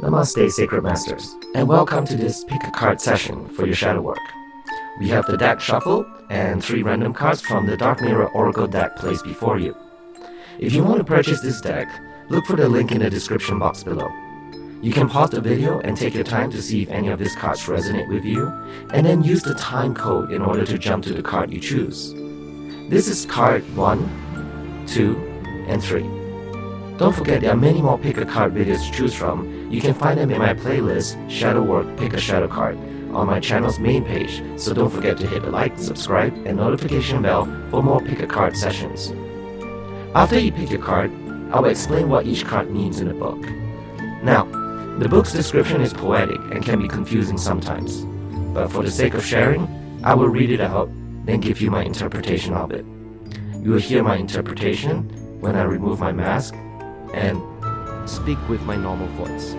Namaste, Sacred Masters, and welcome to this pick a card session for your shadow work. We have the deck shuffle and 3 random cards from the Dark Mirror Oracle deck placed before you. If you want to purchase this deck, look for the link in the description box below. You can pause the video and take your time to see if any of these cards resonate with you, and then use the time code in order to jump to the card you choose. This is card 1, 2, and 3. Don't forget there are many more pick a card videos to choose from. You can find them in my playlist, Shadow Work Pick a Shadow Card, on my channel's main page, so don't forget to hit the like, subscribe, and notification bell for more pick a card sessions. After you pick your card, I will explain what each card means in the book. Now, the book's description is poetic and can be confusing sometimes, but for the sake of sharing, I will read it out, then give you my interpretation of it. You will hear my interpretation when I remove my mask and speak with my normal voice.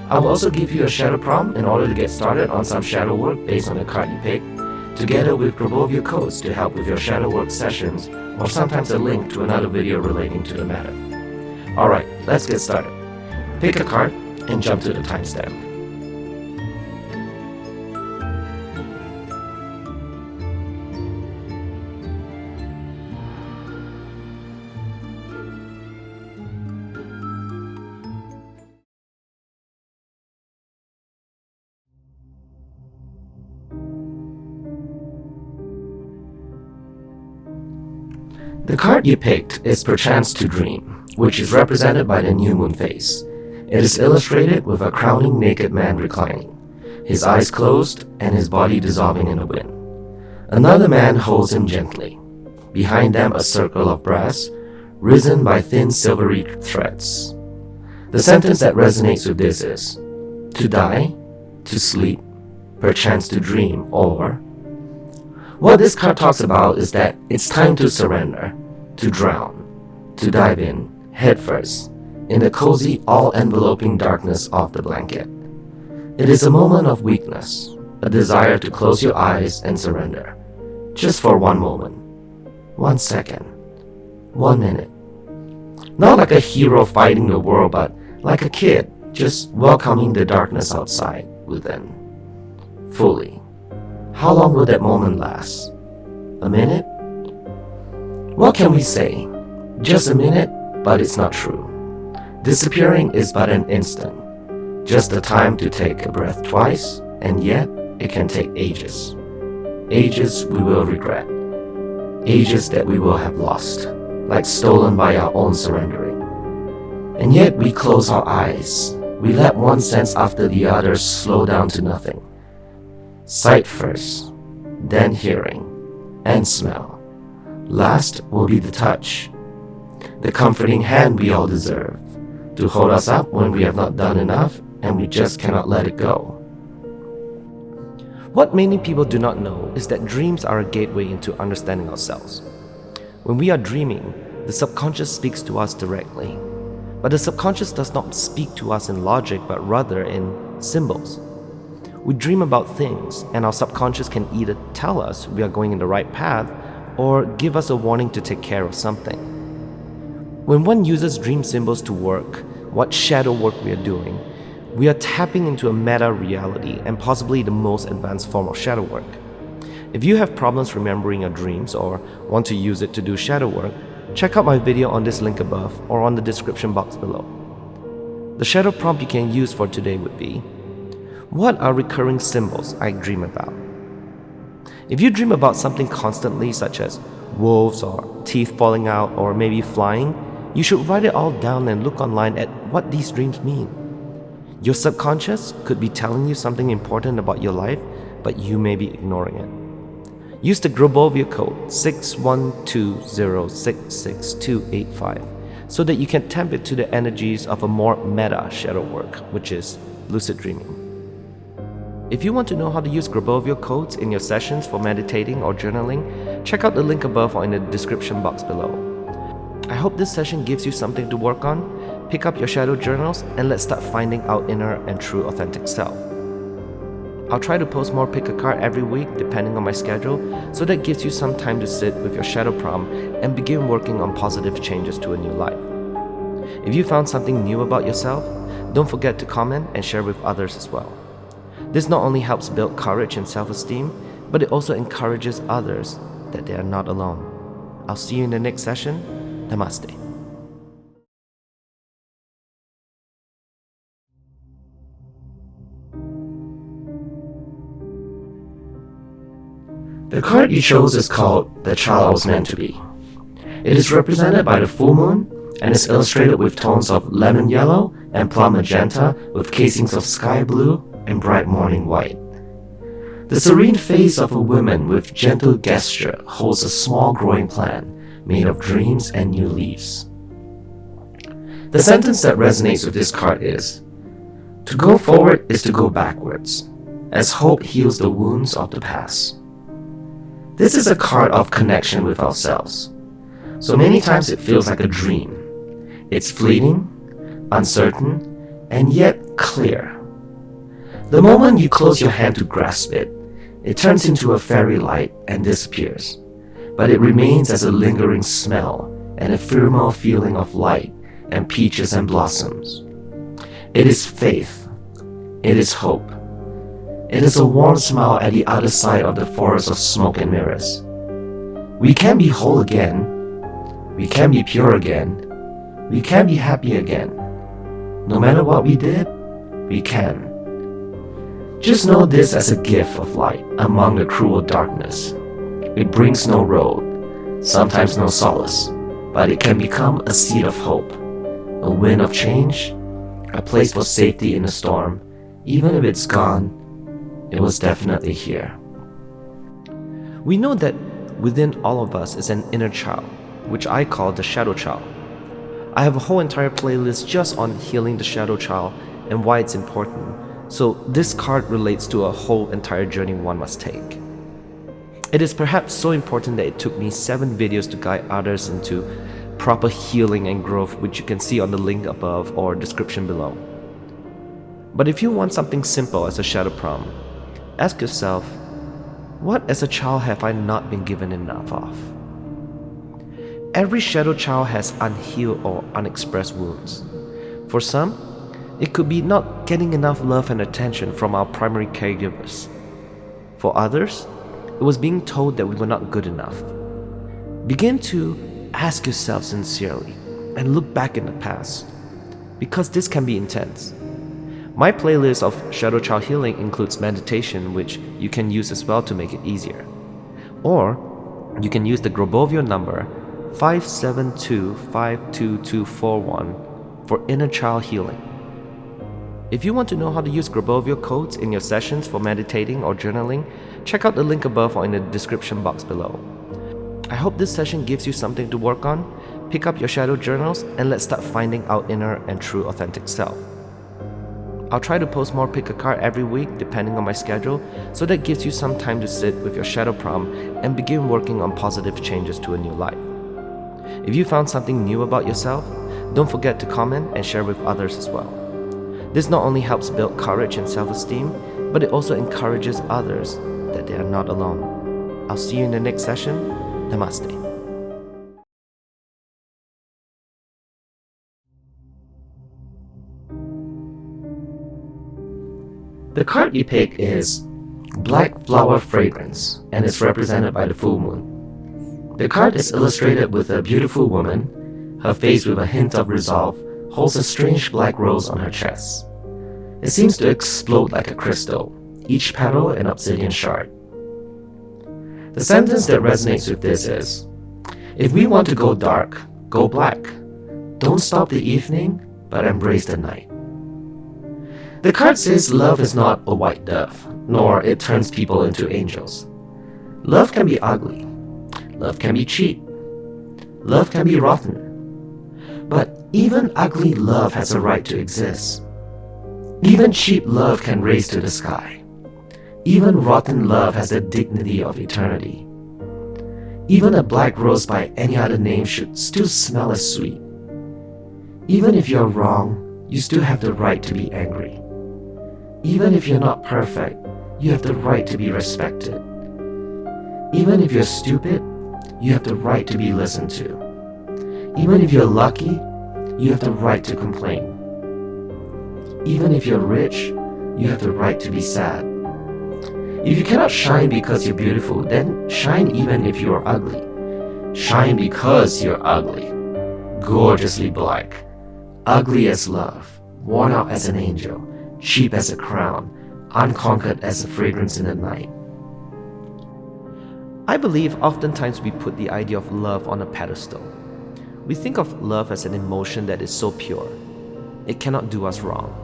I will also give you a shadow prompt in order to get started on some shadow work based on the card you pick, together with Grabovia codes to help with your shadow work sessions, or sometimes a link to another video relating to the matter. Alright, let's get started. Pick a card and jump to the timestamp. The card you picked is Perchance to Dream, which is represented by the new moon phase. It is illustrated with a crowning naked man reclining, his eyes closed and his body dissolving in the wind. Another man holds him gently. Behind them a circle of brass, risen by thin silvery threads. The sentence that resonates with this is, to die, to sleep, perchance to dream, or... What this card talks about is that it's time to surrender, to drown, to dive in, headfirst, in the cozy, all-enveloping darkness of the blanket. It is a moment of weakness, a desire to close your eyes and surrender, just for one moment, 1 second, 1 minute. Not like a hero fighting the world, but like a kid just welcoming the darkness outside within, fully. How long will that moment last? A minute? What can we say? Just a minute, but it's not true. Disappearing is but an instant, just the time to take a breath twice, and yet it can take ages. Ages we will regret. Ages that we will have lost, like stolen by our own surrendering. And yet we close our eyes. We let one sense after the other slow down to nothing. Sight first, then hearing, and smell. Last will be the touch, the comforting hand we all deserve, to hold us up when we have not done enough and we just cannot let it go. What many people do not know is that dreams are a gateway into understanding ourselves. When we are dreaming, the subconscious speaks to us directly, but the subconscious does not speak to us in logic but rather in symbols. We dream about things, and our subconscious can either tell us we are going in the right path or give us a warning to take care of something. When one uses dream symbols to work what shadow work we are doing, we are tapping into a meta reality and possibly the most advanced form of shadow work. If you have problems remembering your dreams or want to use it to do shadow work, check out my video on this link above or on the description box below. The shadow prompt you can use for today would be, what are recurring symbols I dream about? If you dream about something constantly, such as wolves or teeth falling out or maybe flying, you should write it all down and look online at what these dreams mean. Your subconscious could be telling you something important about your life, but you may be ignoring it. Use the Grabovia code 612066285 so that you can tap into the energies of a more meta shadow work, which is lucid dreaming. If you want to know how to use Grabovia codes in your sessions for meditating or journaling, check out the link above or in the description box below. I hope this session gives you something to work on. Pick up your shadow journals and let's start finding our inner and true authentic self. I'll try to post more pick a card every week depending on my schedule, so that gives you some time to sit with your shadow prompt and begin working on positive changes to a new life. If you found something new about yourself, Don't forget to comment and share with others as well. This not only helps build courage and self-esteem, but it also encourages others that they are not alone. I'll see you in the next session. Namaste. The card you chose is called The Child I Was Meant to Be. It is represented by the full moon and is illustrated with tones of lemon yellow and plum magenta with casings of sky blue and bright morning white. The serene face of a woman with gentle gesture holds a small growing plant made of dreams and new leaves. The sentence that resonates with this card is, "To go forward is to go backwards, as hope heals the wounds of the past." This is a card of connection with ourselves. So many times it feels like a dream. It's fleeting, uncertain, and yet clear. The moment you close your hand to grasp it, it turns into a fairy light and disappears. But it remains as a lingering smell, an ephemeral feeling of light and peaches and blossoms. It is faith. It is hope. It is a warm smile at the other side of the forest of smoke and mirrors. We can be whole again. We can be pure again. We can be happy again. No matter what we did, we can. Just know this as a gift of light among the cruel darkness. It brings no road, sometimes no solace, but it can become a seed of hope, a wind of change, a place for safety in a storm. Even if it's gone, it was definitely here. We know that within all of us is an inner child, which I call the shadow child. I have a whole entire playlist just on healing the shadow child and why it's important. So this card relates to a whole entire journey one must take. It is perhaps so important that it took me 7 videos to guide others into proper healing and growth, which you can see on the link above or description below. But if you want something simple as a shadow prompt, ask yourself, what as a child have I not been given enough of? Every shadow child has unhealed or unexpressed wounds. For some, it could be not getting enough love and attention from our primary caregivers. For others, it was being told that we were not good enough. Begin to ask yourself sincerely and look back in the past, because this can be intense. My playlist of shadow child healing includes meditation, which you can use as well to make it easier. Or you can use the Grabovio number 572-52241 for inner child healing. If you want to know how to use Grabovio codes in your sessions for meditating or journaling, check out the link above or in the description box below. I hope this session gives you something to work on. Pick up your shadow journals and let's start finding our inner and true authentic self. I'll try to post more pick a card every week depending on my schedule, so that gives you some time to sit with your shadow prompt and begin working on positive changes to a new life. If you found something new about yourself, don't forget to comment and share with others as well. This not only helps build courage and self-esteem, but it also encourages others that they are not alone. I'll see you in the next session. Namaste. The card you picked is Black Flower Fragrance and is represented by the full moon. The card is illustrated with a beautiful woman. Her face with a hint of resolve holds a strange black rose on her chest. It seems to explode like a crystal, each petal an obsidian shard. The sentence that resonates with this is, if we want to go dark, go black. Don't stop the evening, but embrace the night. The card says love is not a white dove, nor it turns people into angels. Love can be ugly. Love can be cheap. Love can be rotten. But even ugly love has a right to exist. Even cheap love can raise to the sky. Even rotten love has the dignity of eternity. Even a black rose by any other name should still smell as sweet. Even if you're wrong, you still have the right to be angry. Even if you're not perfect, you have the right to be respected. Even if you're stupid, you have the right to be listened to. Even if you're lucky, you have the right to complain. Even if you're rich, you have the right to be sad. If you cannot shine because you're beautiful, then shine even if you're ugly. Shine because you're ugly. Gorgeously black. Ugly as love. Worn out as an angel. Cheap as a crown. Unconquered as a fragrance in the night. I believe oftentimes we put the idea of love on a pedestal. We think of love as an emotion that is so pure. It cannot do us wrong.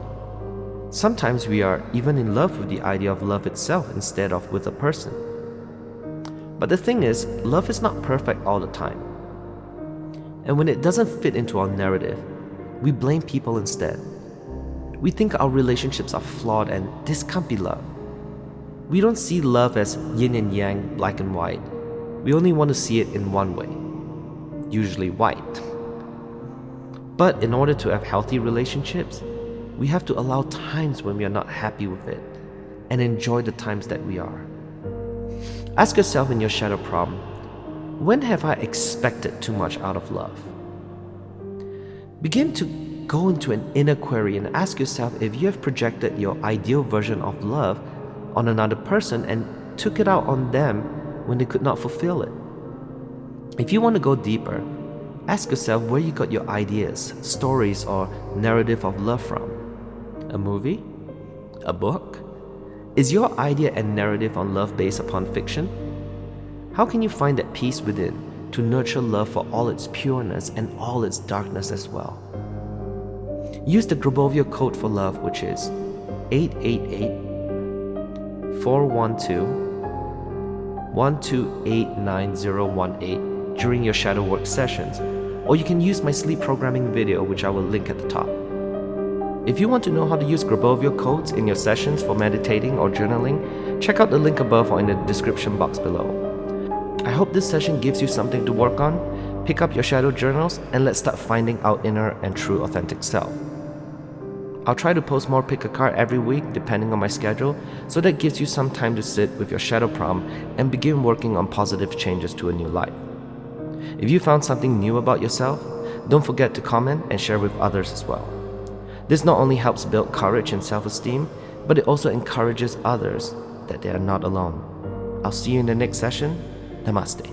Sometimes we are even in love with the idea of love itself instead of with a person. But the thing is, love is not perfect all the time. And when it doesn't fit into our narrative, we blame people instead. We think our relationships are flawed and this can't be love. We don't see love as yin and yang, black and white. We only want to see it in one way, usually white. But in order to have healthy relationships, we have to allow times when we are not happy with it and enjoy the times that we are. Ask yourself in your shadow problem, when have I expected too much out of love? Begin to go into an inner query and ask yourself if you have projected your ideal version of love on another person and took it out on them when they could not fulfill it. If you want to go deeper, ask yourself where you got your ideas, stories, or narrative of love from. A movie? A book? Is your idea and narrative on love based upon fiction? How can you find that peace within to nurture love for all its pureness and all its darkness as well? Use the Grabovoi code for love, which is 888-412-1289-018 during your shadow work sessions, or you can use my sleep programming video, which I will link at the top. If you want to know how to use Grabovoi codes in your sessions for meditating or journaling, check out the link above or in the description box below. I hope this session gives you something to work on. Pick up your shadow journals and let's start finding our inner and true authentic self. I'll try to post more pick a card every week depending on my schedule, so that gives you some time to sit with your shadow problem and begin working on positive changes to a new life. If you found something new about yourself, don't forget to comment and share with others as well. This not only helps build courage and self-esteem, but it also encourages others that they are not alone. I'll see you in the next session. Namaste.